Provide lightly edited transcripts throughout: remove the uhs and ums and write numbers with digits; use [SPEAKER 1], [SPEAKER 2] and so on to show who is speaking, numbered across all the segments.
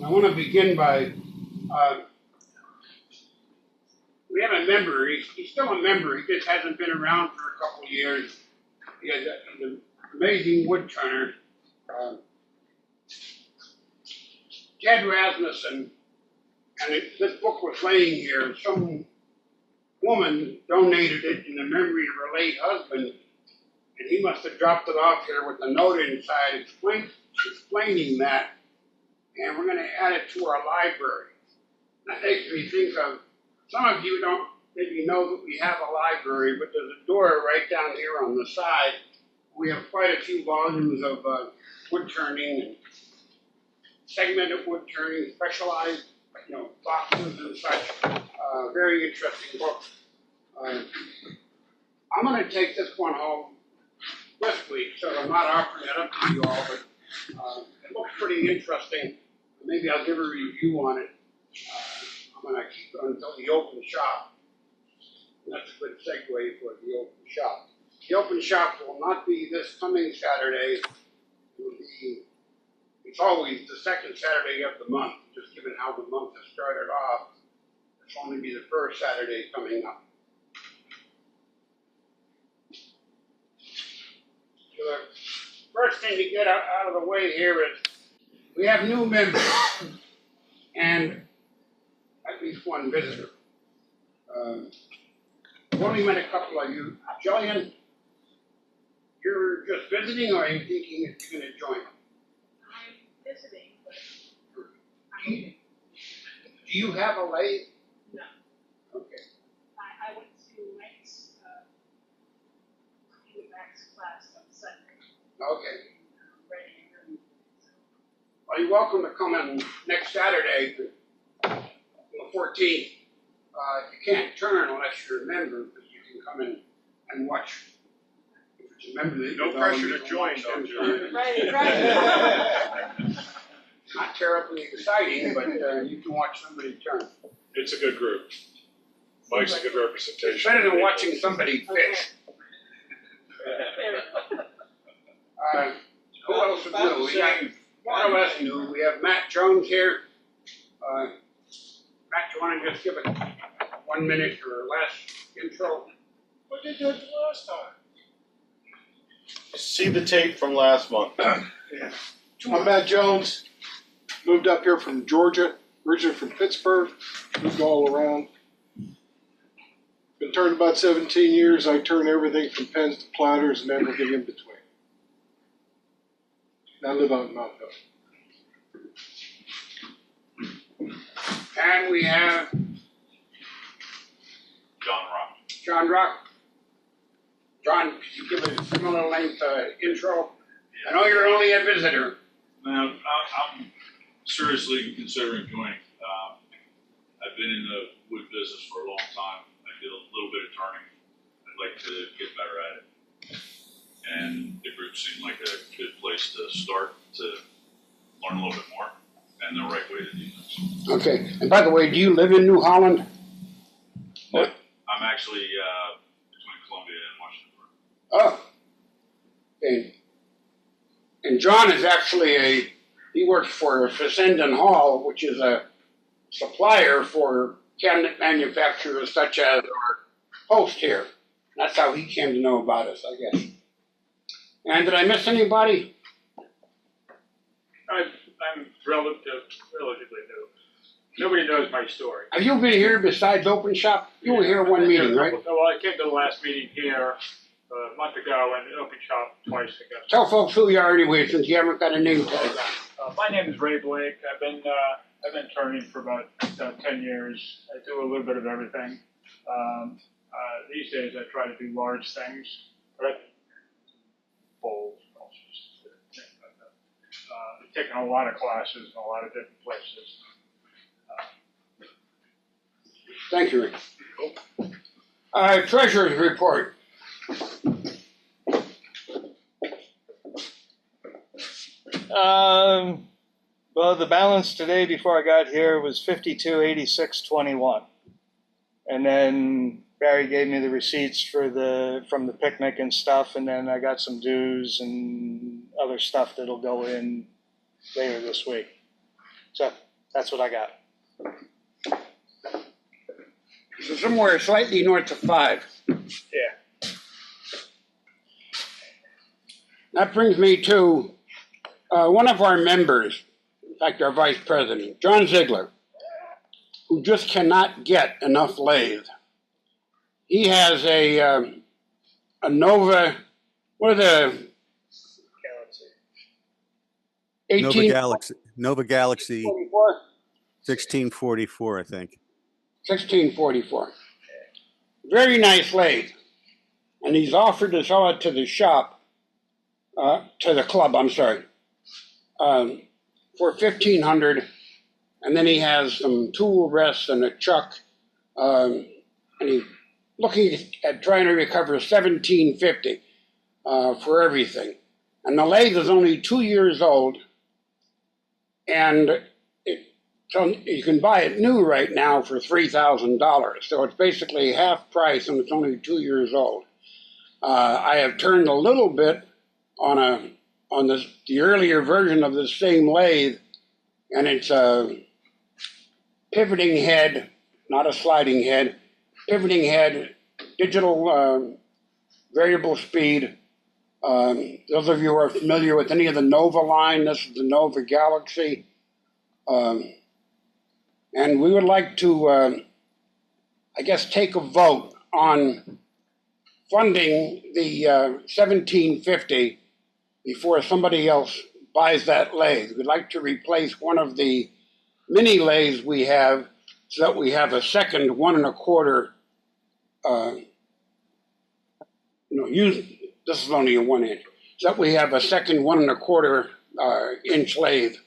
[SPEAKER 1] I want to begin by, we have a member, he's still a member, he just hasn't been around for a couple of years. He's an amazing wood turner, Ted Rasmussen, and this book was laying here. Some woman donated it in the memory of her late husband, and he must have dropped it off here with a note inside explaining that, and we're going to add it to our library. That makes me think of, some of you don't maybe know that we have a library, but there's a door right down here on the side. We have quite a few volumes of wood turning and segmented wood turning, specialized, boxes and such. Very interesting book. I'm going to take this one home this week, so I'm not offering it up to you all, but it looks pretty interesting. Maybe I'll give a review on it. I'm going to keep it until the open shop. And that's a good segue for the open shop. The open shop will not be this coming Saturday. It will be, it's always the second Saturday of the month, just given how the month has started off. It'll only be the first Saturday coming up. So the first thing to get out of the way here is we have new members and at least one visitor. I've only met a couple of you. Jillian, you're just visiting, or are you thinking if you're going to join?
[SPEAKER 2] I'm visiting, but I'm moving.
[SPEAKER 1] Do you have a lathe?
[SPEAKER 2] No.
[SPEAKER 1] Okay.
[SPEAKER 2] I went to Mike's class on Sunday.
[SPEAKER 1] Okay.
[SPEAKER 2] Ready.
[SPEAKER 1] Well, you're welcome to come in next Saturday, the 14th. You can't turn unless you're a member, but you can come in and watch. If it's a member that
[SPEAKER 3] no pressure to join, don't you?
[SPEAKER 2] Right.
[SPEAKER 1] Not terribly exciting, but you can watch somebody turn.
[SPEAKER 3] It's a good group. Mike's a good representation.
[SPEAKER 1] It's better than watching somebody fish. Who else is new? We got more or less new. We have Matt Jones here. Matt, you want to just give it 1 minute or less intro?
[SPEAKER 3] What did you do last time?
[SPEAKER 4] See the tape from last month.
[SPEAKER 3] Yeah.
[SPEAKER 5] I'm Matt Jones, moved up here from Georgia, originally from Pittsburgh, moved all around. Been turning about 17 years. I turn everything from pens to platters and everything in between. I live out in Mount Hill.
[SPEAKER 1] And we have John Rock. John, could you give a similar length intro? I know you're only a visitor.
[SPEAKER 6] Now, I'm seriously considering joining. I've been in the wood business for a long time. I did a little bit of turning. I'd like to get better at it. And the group seemed like a good place to start to learn a little bit more and the right way to do things.
[SPEAKER 1] Okay. And by the way, do you live in New Holland?
[SPEAKER 6] No, I'm actually between Columbia and Washington.
[SPEAKER 1] Oh. Okay. And John is actually he works for Fessenden Hall, which is a supplier for cabinet manufacturers such as our host here. That's how he came to know about us, I guess. And did I miss anybody?
[SPEAKER 7] I'm relatively new. Nobody knows my story.
[SPEAKER 1] Have you been here besides Open Shop? You were here one meeting, right?
[SPEAKER 7] Well, I came to the last meeting here a month ago and Open Shop twice ago.
[SPEAKER 1] Tell folks who you are anyway, since you haven't got a name tag on.
[SPEAKER 7] My name is Ray Blake. I've been turning for about 10 years. I do a little bit of everything. These days I try to do large things, but bowls, all sorts of things like that. I've taken a lot of classes in a lot of different places.
[SPEAKER 1] Thank you, Rick. Treasurer's report.
[SPEAKER 4] Well, the balance today before I got here was $52.86.21, and then Barry gave me the receipts from the picnic and stuff, and then I got some dues and other stuff that'll go in later this week. So That's what I got.
[SPEAKER 1] So somewhere slightly north of 5.
[SPEAKER 4] Yeah.
[SPEAKER 1] That brings me to one of our members, in fact, our vice president, John Ziegler, who just cannot get enough lathe. He has a Nova, what are the
[SPEAKER 8] Nova Galaxy 1644, I think.
[SPEAKER 1] 1644. Very nice lathe. And he's offered to sell it to the shop, to the club, I'm sorry, for $1,500. And then he has some tool rests and a chuck. And he's looking at trying to recover $1,750 for everything. And the lathe is only 2 years old. And so you can buy it new right now for $3,000. So it's basically half price, and it's only 2 years old. I have turned a little bit on the earlier version of the same lathe, and it's a pivoting head, not a sliding head, pivoting head, digital variable speed. Those of you who are familiar with any of the Nova line, this is the Nova Galaxy. And we would like to, I guess, take a vote on funding the $1,750 before somebody else buys that lathe. We'd like to replace one of the mini lathes we have so that we have a second 1 1/4. This is only a 1 inch. So that we have a second 1 1/4 inch lathe.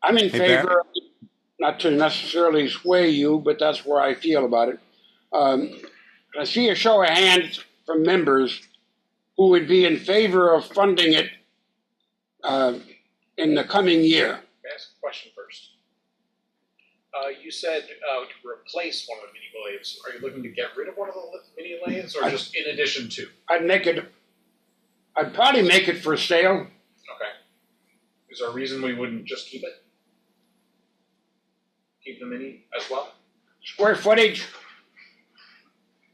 [SPEAKER 1] I'm in favor, not to necessarily sway you, but that's where I feel about it. I see a show of hands from members who would be in favor of funding it in the coming year.
[SPEAKER 9] May I ask a question first? You said to replace one of the mini lathes. Are you looking to get rid of one of the mini lathes, or just in addition to?
[SPEAKER 1] I'd probably make it for sale.
[SPEAKER 9] Okay. Is there a reason we wouldn't just keep it? Keep the mini as well?
[SPEAKER 1] Square footage.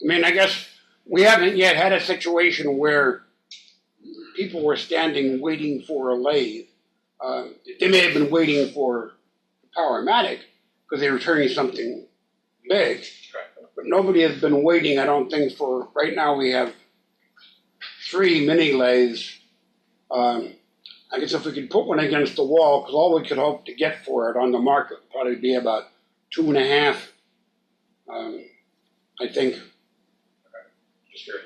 [SPEAKER 1] I mean, I guess we haven't yet had a situation where people were standing waiting for a lathe. They may have been waiting for Powermatic because they were turning something big. But nobody has been waiting, I don't think, for, right now we have 3 mini lathes. I guess if we could put one against the wall, because all we could hope to get for it on the market would probably be about 2.5, I think.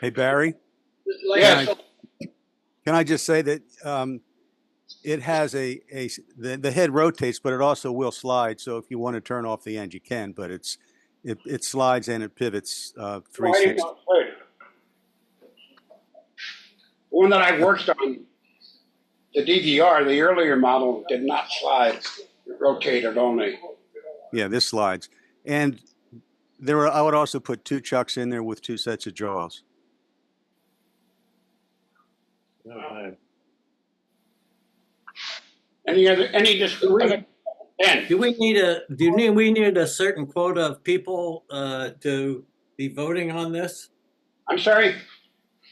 [SPEAKER 8] Hey, Barry?
[SPEAKER 1] Yes.
[SPEAKER 8] Can I just say that it has the head rotates, but it also will slide. So if you want to turn off the end, you can, but it slides and it pivots 360.
[SPEAKER 1] The one that I worked on, the DVR, the earlier model, did not slide. It rotated only.
[SPEAKER 8] Yeah, this slides. And I would also put 2 chucks in there with 2 sets of jaws.
[SPEAKER 1] Any discussion?
[SPEAKER 10] Do we need a certain quota of people to be voting on this?
[SPEAKER 1] I'm sorry?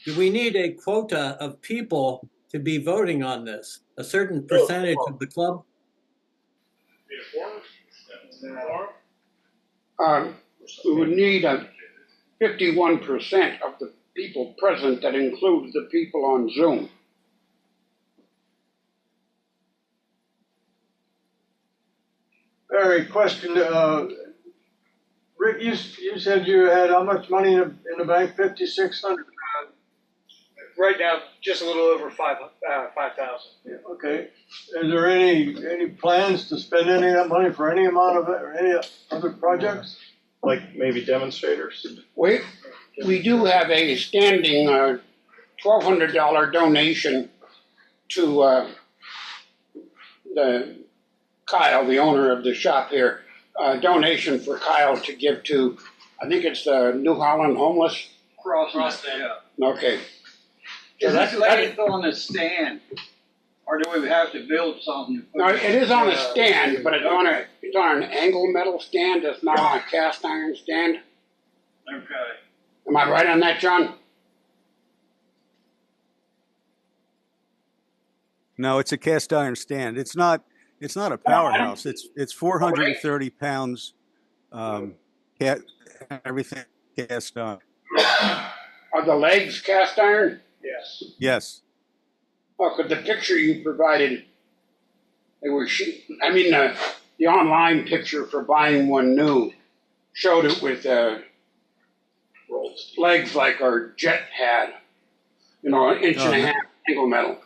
[SPEAKER 10] Do we need a quota of people to be voting on this? A certain percentage of the club?
[SPEAKER 1] We would need 51% of the people present. That includes the people on Zoom.
[SPEAKER 11] Barry, question. Rick, you said you had how much money in the bank? 5,600.
[SPEAKER 9] Right now, just a little over 5,000.
[SPEAKER 11] Yeah, okay. Is there any plans to spend any of that money for any amount of it or any other projects?
[SPEAKER 12] Like maybe demonstrators?
[SPEAKER 1] We do have a standing $1,200 donation to Kyle, the owner of the shop here. Donation for Kyle to give to, I think it's the New Holland Homeless.
[SPEAKER 11] Cross. Yeah.
[SPEAKER 1] Okay.
[SPEAKER 13] Is this lady on the stand?
[SPEAKER 11] Or do we have to build something?
[SPEAKER 1] No, it is on a stand, but it's on an angle metal stand. It's not on a cast iron stand.
[SPEAKER 11] Okay.
[SPEAKER 1] Am I right on that, John?
[SPEAKER 8] No, it's a cast iron stand. It's not a powerhouse. It's 430 pounds, everything cast iron.
[SPEAKER 1] Are the legs cast iron?
[SPEAKER 7] Yes.
[SPEAKER 8] Yes.
[SPEAKER 1] Oh, because the picture you provided, they were the online picture for buying one new showed it with legs like our jet had, an inch and a half angle metal.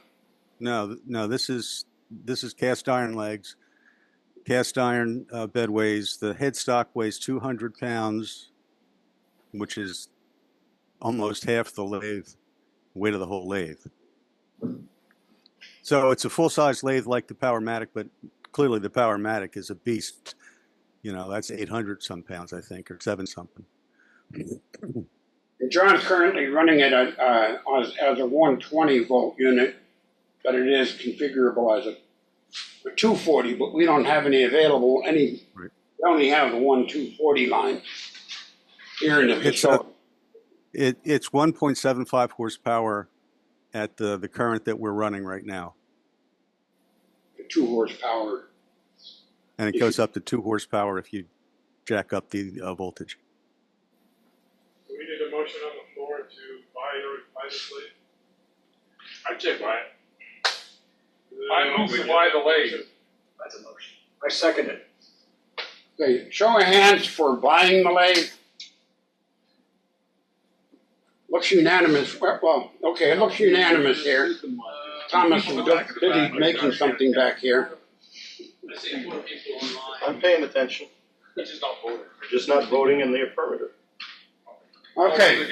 [SPEAKER 8] No, this is cast iron legs, cast iron bedways. The headstock weighs 200 pounds, which is almost half the weight of the whole lathe. So it's a full-size lathe like the Powermatic, but clearly the Powermatic is a beast. That's 800 some pounds, I think, or 7 something.
[SPEAKER 1] And John's currently running it as a 120 volt unit, but it is configurable as a 240, but we don't have any available.
[SPEAKER 8] Right.
[SPEAKER 1] We only have the 240 line here in the facility.
[SPEAKER 8] It's 1.75 horsepower at the current that we're running right now.
[SPEAKER 1] 2 horsepower.
[SPEAKER 8] And it goes up to 2 horsepower if you jack up the voltage.
[SPEAKER 3] Do we need a motion on the floor to buy this lathe? I'd say buy it. I move to buy the lathe.
[SPEAKER 9] That's a motion. I second it.
[SPEAKER 1] Okay, show of hands for buying the lathe. Looks unanimous. Well, okay, it looks unanimous here. Thomas is busy making something back here.
[SPEAKER 12] I'm paying attention.
[SPEAKER 9] He's just not voting.
[SPEAKER 12] Just not voting in the affirmative.
[SPEAKER 1] Okay,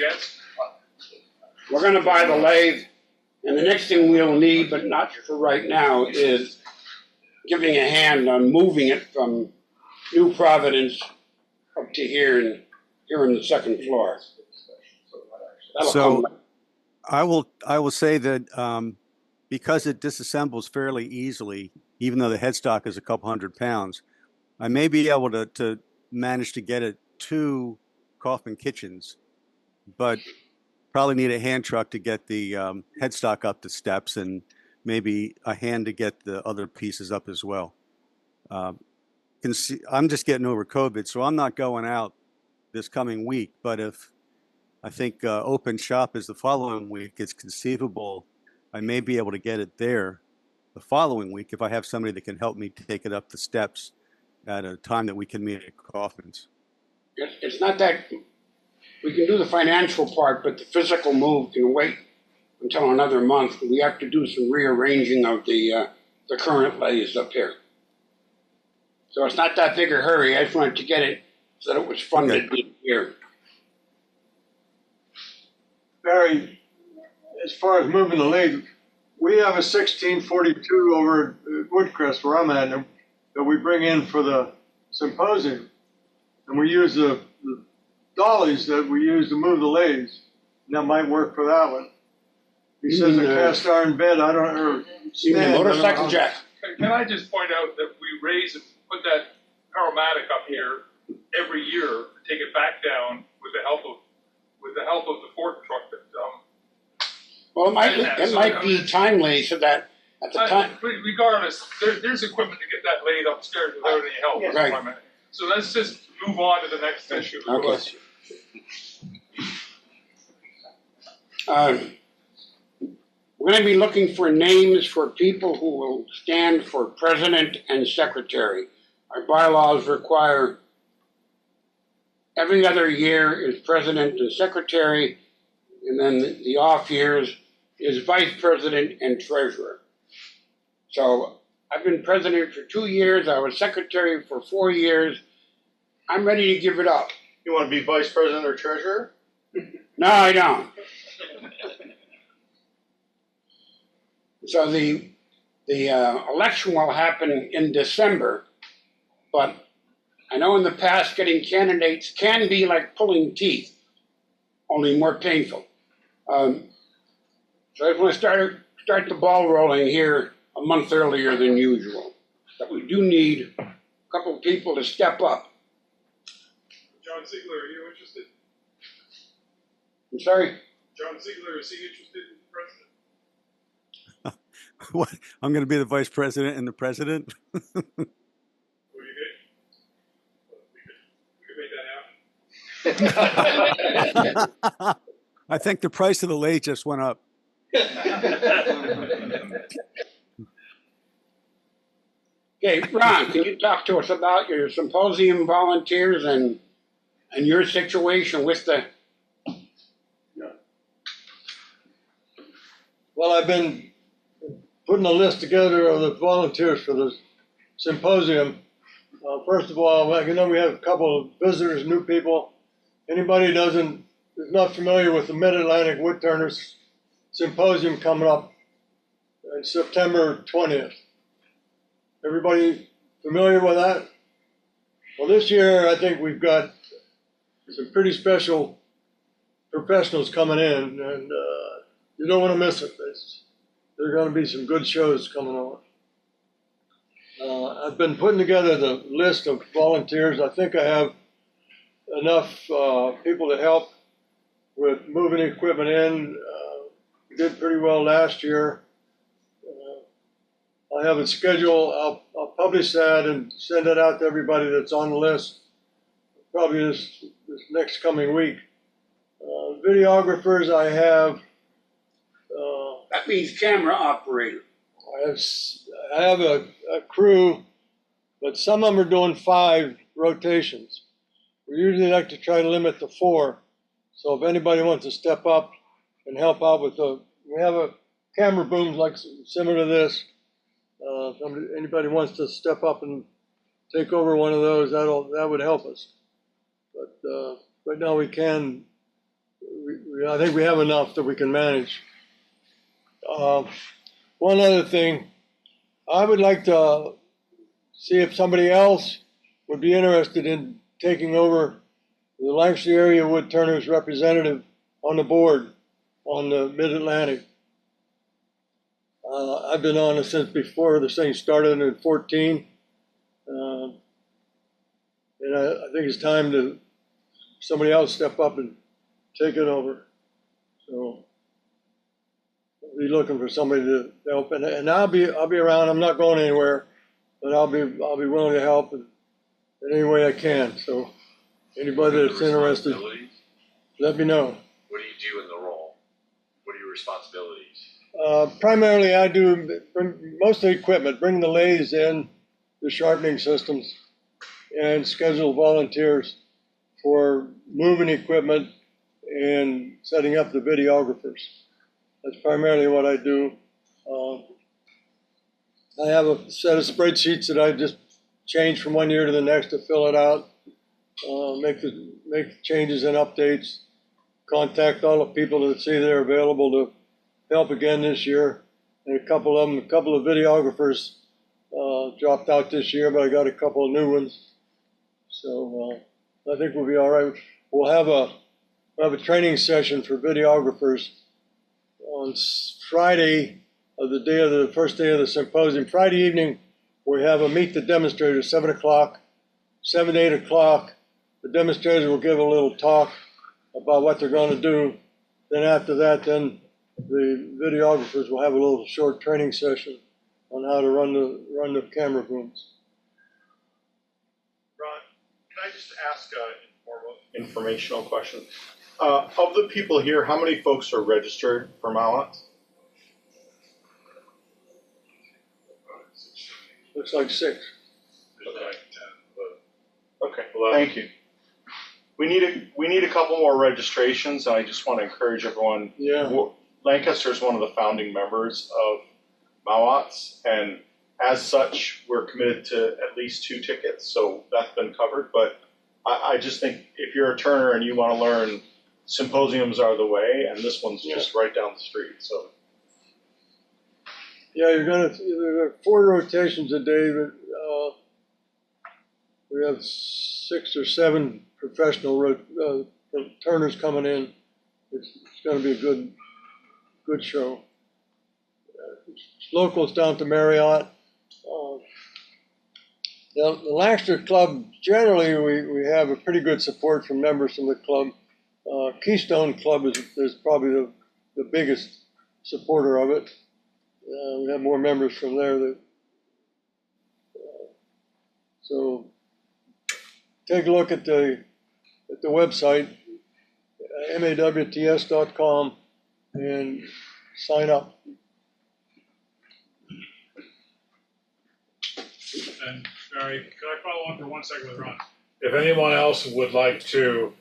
[SPEAKER 1] we're going to buy the lathe, and the next thing we'll need, but not for right now, is giving a hand on moving it from New Providence up to here in the second floor.
[SPEAKER 8] So I will say that because it disassembles fairly easily, even though the headstock is a couple hundred pounds, I may be able to manage to get it to Kaufman Kitchens, but probably need a hand truck to get the headstock up the steps and maybe a hand to get the other pieces up as well. I'm just getting over COVID, so I'm not going out this coming week, but if I think open shop is the following week, it's conceivable I may be able to get it there the following week if I have somebody that can help me take it up the steps at a time that we can meet at Kaufman's.
[SPEAKER 1] It's not that we can do the financial part, but the physical move can wait until another month. We have to do some rearranging of the current lathes up here. So it's not that big a hurry. I just wanted to get it so that it was funded this year.
[SPEAKER 11] Barry, as far as moving the lathe, we have a 1642 over at Woodcrest where I'm at that we bring in for the symposium. And we use the dollies that we use to move the lathes. And that might work for that one. He says a cast iron bed, I don't know.
[SPEAKER 1] Even the motorcycle jack.
[SPEAKER 3] Can I just point out that we put that Powermatic up here every year, take it back down with the help of the fork truck that
[SPEAKER 1] well, it might be timely so that at the time.
[SPEAKER 3] Regardless, there's equipment to get that lathe upstairs without any help.
[SPEAKER 1] Yes. Right.
[SPEAKER 3] So let's just move on to the next issue.
[SPEAKER 1] Okay. We're going to be looking for names for people who will stand for president and secretary. Our bylaws require every other year is president and secretary, and then the off years is vice president and treasurer. So I've been president for 2 years. I was secretary for 4 years. I'm ready to give it up.
[SPEAKER 12] You want to be vice president or treasurer?
[SPEAKER 1] No, I don't. So the election will happen in December, but I know in the past getting candidates can be like pulling teeth, only more painful. So I just want to start the ball rolling here a month earlier than usual. But we do need a couple people to step up.
[SPEAKER 3] John Ziegler, are you interested?
[SPEAKER 1] I'm sorry?
[SPEAKER 3] John Ziegler, is he interested in president?
[SPEAKER 8] What? I'm going to be the vice president and the president?
[SPEAKER 3] What do you think? We could make that happen.
[SPEAKER 8] I think the price of the lathe just went up.
[SPEAKER 1] Okay, Ron, can you talk to us about your symposium volunteers and your situation with the,
[SPEAKER 11] Well, I've been putting a list together of the volunteers for the symposium. First of all, we have a couple of visitors, new people. Anybody is not familiar with the Mid-Atlantic Woodturners Symposium coming up on September 20th. Everybody familiar with that? Well, this year I think we've got some pretty special professionals coming in, and you don't want to miss it. There are going to be some good shows coming on. I've been putting together the list of volunteers. I think I have enough people to help with moving equipment in. We did pretty well last year. I have a schedule. I'll publish that and send it out to everybody that's on the list probably this next coming week. Videographers, I have.
[SPEAKER 1] that means camera operator.
[SPEAKER 11] I have a crew, but some of them are doing 5 rotations. We usually like to try to limit to 4. So if anybody wants to step up and help out with we have a camera boom like similar to this. If anybody wants to step up and take over one of those, that would help us. But right now we can. I think we have enough that we can manage. One other thing, I would like to see if somebody else would be interested in taking over the Lancaster Area Woodturners representative on the board on the Mid-Atlantic. I've been on it since before this thing started in 14. And I think it's time to somebody else step up and take it over. So I'll be looking for somebody to help, and I'll be around. I'm not going anywhere, but I'll be willing to help in any way I can. So anybody that's interested, let me know.
[SPEAKER 9] What do you do in the role? What are your responsibilities?
[SPEAKER 11] Primarily, I do most of the equipment, bring the lathes in, the sharpening systems, and schedule volunteers for moving equipment and setting up the videographers. That's primarily what I do. I have a set of spreadsheets that I just change from one year to the next to fill it out, make changes and updates, contact all the people that say they're available to help again this year. And a couple of videographers dropped out this year, but I got a couple of new ones. So I think we'll be all right. We'll have a training session for videographers on Friday of the first day of the symposium. Friday evening, we have a meet the demonstrators, 7 o'clock, 7 to 8 o'clock. The demonstrators will give a little talk about what they're going to do. Then after that, then the videographers will have a little short training session on how to run the camera booms.
[SPEAKER 12] Ron, can I just ask an informational question? Of the people here, how many folks are registered for Mallot?
[SPEAKER 11] Looks like 6.
[SPEAKER 12] Okay, thank you. We need a couple more registrations, and I just want to encourage everyone.
[SPEAKER 11] Yeah.
[SPEAKER 12] Lancaster is one of the founding members of Mallot's, and as such, we're committed to at least 2 tickets, so that's been covered. But I just think if you're a turner and you want to learn, symposiums are the way, and this one's just right down the street. So.
[SPEAKER 11] Yeah, there are 4 rotations a day, but we have 6 or 7 professional turners coming in. It's going to be a good show. locals down to Marriott. The Lancaster Club, generally, we have a pretty good support from members from the club. Keystone Club is probably the biggest supporter of it. We have more members from there. So take a look at the website, mawts.com, and sign up.
[SPEAKER 13] And Barry, could I follow on for 1 second with Ron? If anyone else would like to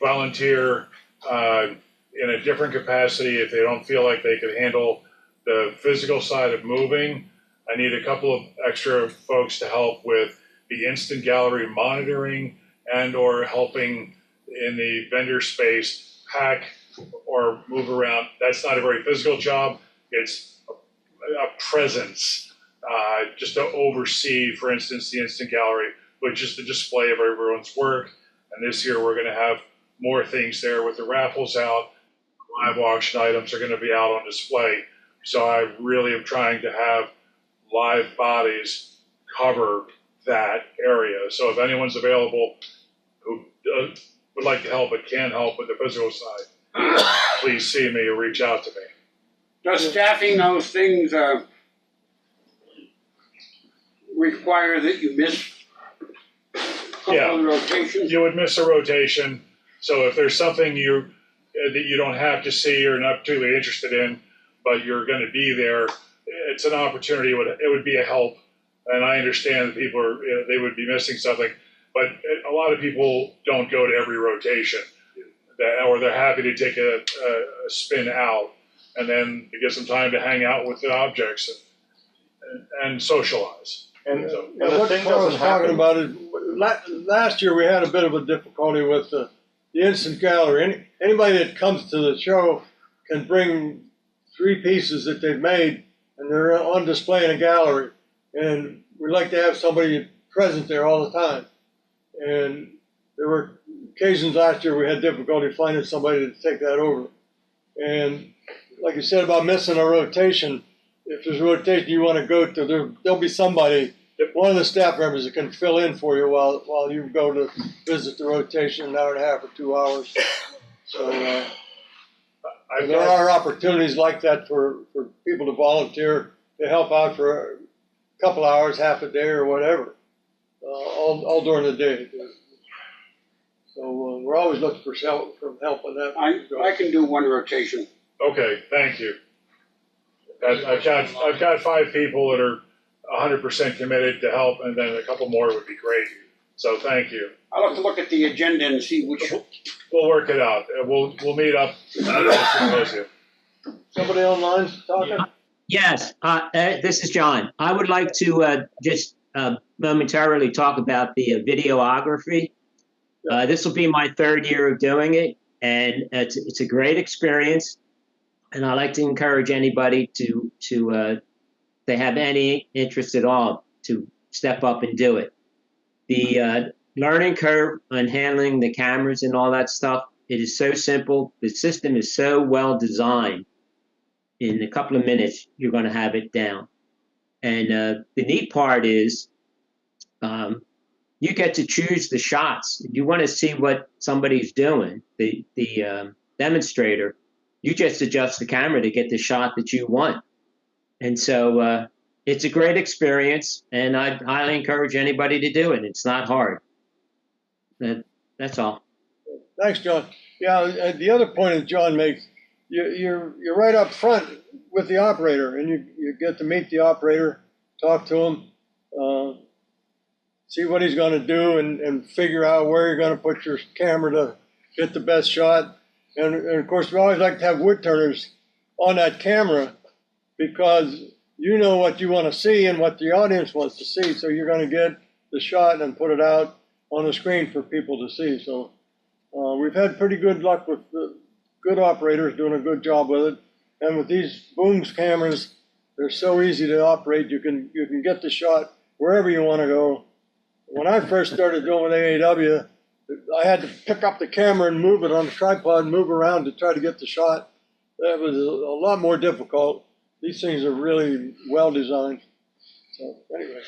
[SPEAKER 13] volunteer in a different capacity, if they don't feel like they could handle the physical side of moving, I need a couple of extra folks to help with the instant gallery monitoring and or helping in the vendor space pack or move around. That's not a very physical job. It's a presence. Just to oversee, for instance, the instant gallery, which is the display of everyone's work. And this year we're going to have more things there with the raffles out. Live auction items are going to be out on display. So I really am trying to have live bodies cover that area. So if anyone's available who would like to help but can't help with the physical side, please see me or reach out to me.
[SPEAKER 1] Does staffing those things require that you miss a couple of rotations?
[SPEAKER 13] You would miss a rotation. So if there's something that you don't have to see or not particularly interested in, but you're going to be there, it's an opportunity. It would be a help. And I understand that people they would be missing something, but a lot of people don't go to every rotation, or they're happy to take a spin out, and then it gives them time to hang out with the objects and socialize.
[SPEAKER 12] And
[SPEAKER 13] So,
[SPEAKER 11] What Carl was talking about is, last year we had a bit of a difficulty with the instant gallery. Anybody that comes to the show can bring 3 pieces that they've made, and they're on display in a gallery. And we like to have somebody present there all the time. And there were occasions last year we had difficulty finding somebody to take that over. And like you said about missing a rotation, if there's a rotation you want to go to, there'll be somebody, one of the staff members that can fill in for you while you go to visit the rotation, an hour and a half or 2 hours. So there are opportunities like that for people to volunteer to help out for a couple hours, half a day, or whatever, all during the day. So we're always looking for help on that.
[SPEAKER 1] I can do 1 rotation.
[SPEAKER 13] Okay, thank you. I've got 5 people that are 100% committed to help, and then a couple more would be great. So thank you.
[SPEAKER 1] I'll have to look at the agenda and see which.
[SPEAKER 13] We'll work it out. We'll meet up.
[SPEAKER 11] Somebody online talking?
[SPEAKER 14] Yes, this is John. I would like to just momentarily talk about the videography. This will be my 3rd year of doing it, and it's a great experience. And I'd like to encourage anybody to they have any interest at all to step up and do it. The learning curve on handling the cameras and all that stuff, it is so simple. The system is so well designed. In a couple of minutes, you're going to have it down. And the neat part is you get to choose the shots. If you want to see what somebody's doing, the demonstrator, you just adjust the camera to get the shot that you want. And so it's a great experience, and I highly encourage anybody to do it. It's not hard. That's all.
[SPEAKER 11] Thanks, John. Yeah, the other point that John makes, you're right up front with the operator, and you get to meet the operator, talk to him, see what he's going to do, and figure out where you're going to put your camera to get the best shot. And of course, we always like to have woodturners on that camera because you know what you want to see and what the audience wants to see. So you're going to get the shot and put it out on the screen for people to see. So we've had pretty good luck with good operators doing a good job with it. And with these booms cameras, they're so easy to operate. You can get the shot wherever you want to go. When I first started doing with AAW, I had to pick up the camera and move it on the tripod and move around to try to get the shot. That was a lot more difficult. These things are really well designed. So anyway,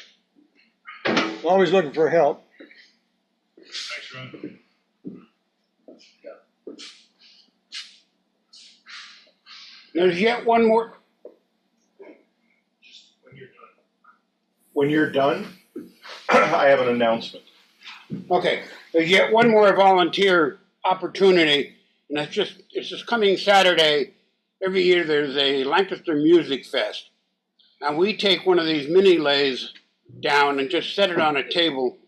[SPEAKER 11] always looking for help.
[SPEAKER 13] Thanks, Ron.
[SPEAKER 1] There's yet one more.
[SPEAKER 12] When you're done, I have an announcement.
[SPEAKER 1] Okay, there's yet one more volunteer opportunity, and it's just coming Saturday. Every year there's a Lancaster Music Fest, and we take one of these mini lathes down and just set it on a table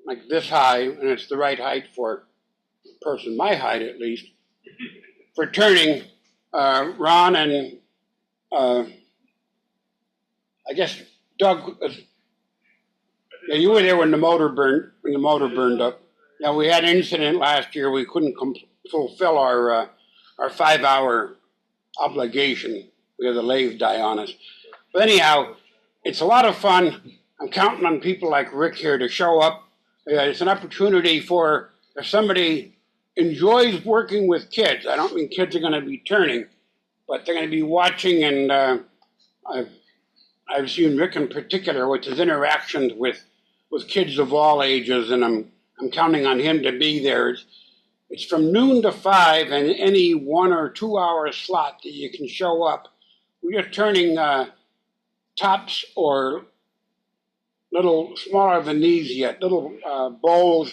[SPEAKER 1] like this high, and it's the right height for a person my height at least, for turning. Ron and I guess Doug. Yeah, you were there when the motor burned up. Now we had an incident last year. We couldn't fulfill our 5-hour obligation. We had the lathe die on us. But anyhow, it's a lot of fun. I'm counting on people like Rick here to show up. It's an opportunity for if somebody enjoys working with kids. I don't mean kids are going to be turning, but they're going to be watching. And I've seen Rick in particular with his interactions with kids of all ages, and I'm counting on him to be there. It's from noon to 5, and any 1 or 2 hour slot that you can show up. We're just turning tops or little smaller than these yet, little bowls,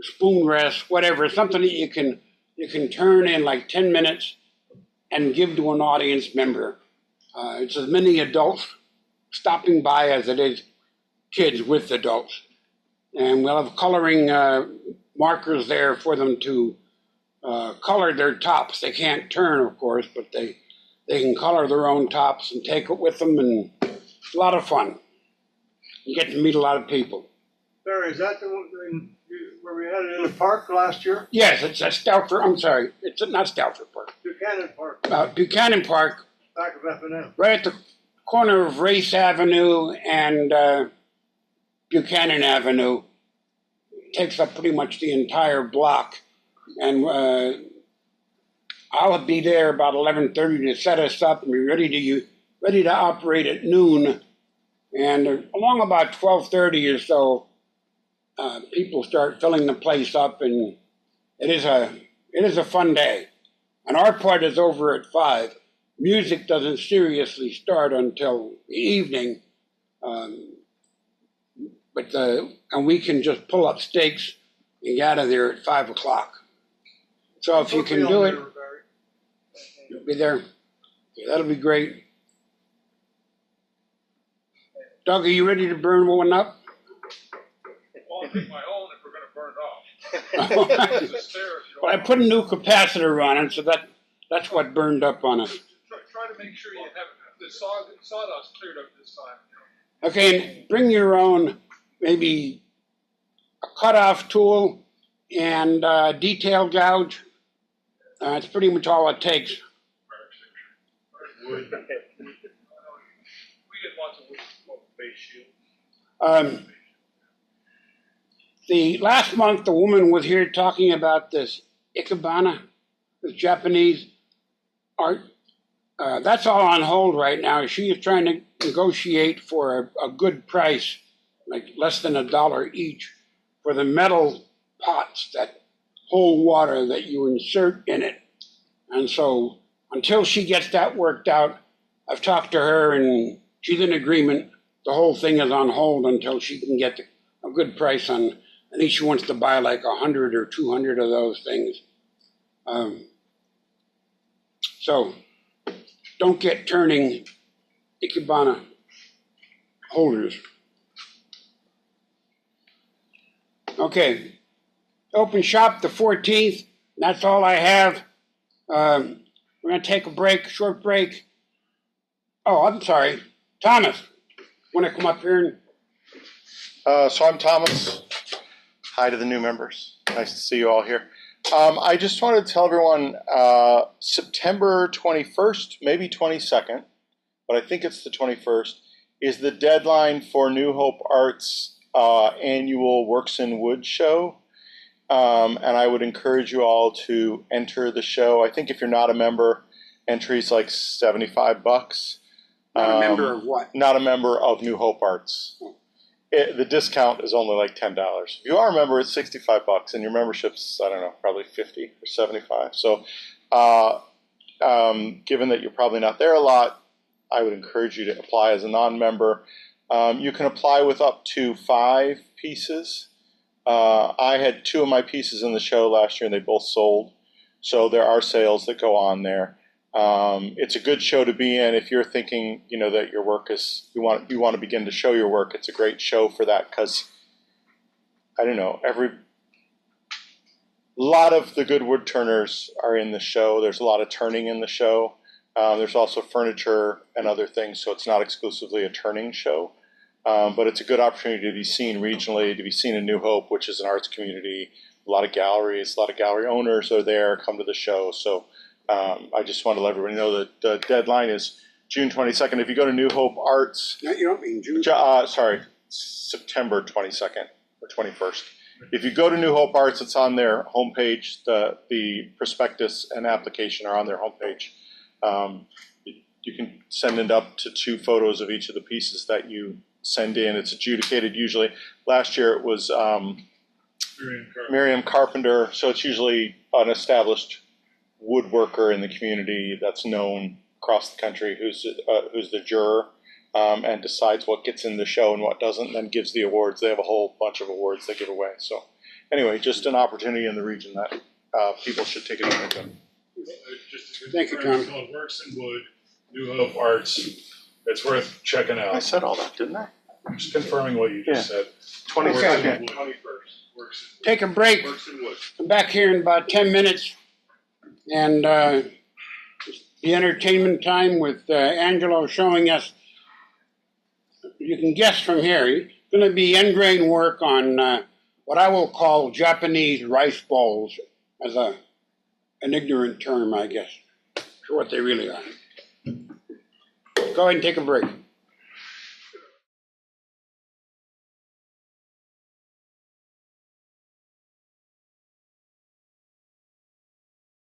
[SPEAKER 1] spoon rests, whatever, something that you can turn in like 10 minutes and give to an audience member. It's as many adults stopping by as it is kids with adults. And we'll have coloring markers there for them to color their tops. They can't turn, of course, but they can color their own tops and take it with them, and it's a lot of fun. You get to meet a lot of people.
[SPEAKER 11] Barry, is that the one where we had it in the park last year?
[SPEAKER 1] Yes, it's at Stelford. I'm sorry, it's not Stelford Park.
[SPEAKER 11] Buchanan Park.
[SPEAKER 1] Buchanan Park.
[SPEAKER 11] Back of F&M.
[SPEAKER 1] Right at the corner of Race Avenue and Buchanan Avenue. Takes up pretty much the entire block. And I'll be there about 11:30 to set us up and be ready to operate at noon. And along about 12:30 or so, people start filling the place up, and it is a fun day. And our part is over at 5. Music doesn't seriously start until the evening, and we can just pull up stakes and get out of there at 5 o'clock. So if you can do it, you'll be there. Yeah, that'll be great. Doug, are you ready to burn one up?
[SPEAKER 3] Well, I'll take my own if we're going to burn it off.
[SPEAKER 1] Well, I put a new capacitor on it, so that's what burned up on us.
[SPEAKER 3] Try to make sure you have the sawdust cleared up this time.
[SPEAKER 1] Okay, and bring your own, maybe a cutoff tool and detail gouge. That's pretty much all it takes.
[SPEAKER 3] We get lots of face shield.
[SPEAKER 1] The last month, the woman was here talking about this ikebana, this Japanese art. That's all on hold right now. She is trying to negotiate for a good price, like less than $1 each, for the metal pots that hold water that you insert in it. And so until she gets that worked out, I've talked to her and she's in agreement. The whole thing is on hold until she can get a good price on. I think she wants to buy like 100 or 200 of those things. So don't get turning ikebana holders. Okay, open shop the 14th. That's all I have. We're going to take a break, short break. Oh, I'm sorry. Thomas, want to come up here?
[SPEAKER 12] So I'm Thomas. Hi to the new members. Nice to see you all here. I just wanted to tell everyone September 21st, maybe 22nd, but I think it's the 21st, is the deadline for New Hope Arts annual Works in Wood show. And I would encourage you all to enter the show. I think if you're not a member, entry's like $75.
[SPEAKER 1] Not a member of what?
[SPEAKER 12] Not a member of New Hope Arts. The discount is only like $10. If you are a member, it's $65, and your membership's, I don't know, probably 50 or 75. So, given that you're probably not there a lot, I would encourage you to apply as a non-member. You can apply with up to 5 pieces. I had 2 of my pieces in the show last year, and they both sold. So there are sales that go on there. It's a good show to be in if you're thinking, that your work is, you want to begin to show your work. It's a great show for that because, I don't know, a lot of the good wood turners are in the show. There's a lot of turning in the show. There's also furniture and other things, so it's not exclusively a turning show. But it's a good opportunity to be seen regionally, to be seen in New Hope, which is an arts community. A lot of galleries, a lot of gallery owners are there, come to the show. So I just want to let everybody know that the deadline is June 22nd. If you go to New Hope Arts,
[SPEAKER 1] No, you don't mean June.
[SPEAKER 12] September 22nd or 21st. If you go to New Hope Arts, it's on their homepage. The prospectus and application are on their homepage. You can send it up to 2 photos of each of the pieces that you send in. It's adjudicated usually. Last year it was Miriam Carpenter, so it's usually an established woodworker in the community that's known across the country who's the juror and decides what gets in the show and what doesn't, and then gives the awards. They have a whole bunch of awards they give away. So anyway, just an opportunity in the region that people should take advantage of.
[SPEAKER 1] Thank you, Tom.
[SPEAKER 13] So it works in wood, New Hope Arts. It's worth checking out.
[SPEAKER 12] I said all that, didn't I?
[SPEAKER 13] I'm just confirming what you just said.
[SPEAKER 12] 22nd.
[SPEAKER 13] 21st.
[SPEAKER 1] Take a break.
[SPEAKER 13] Works in wood.
[SPEAKER 1] Come back here in about 10 minutes. And the entertainment time with Angelo showing us, you can guess from here, it's going to be end grain work on what I will call Japanese rice bowls, as an ignorant term, I guess, for what they really are. Go ahead and take a break.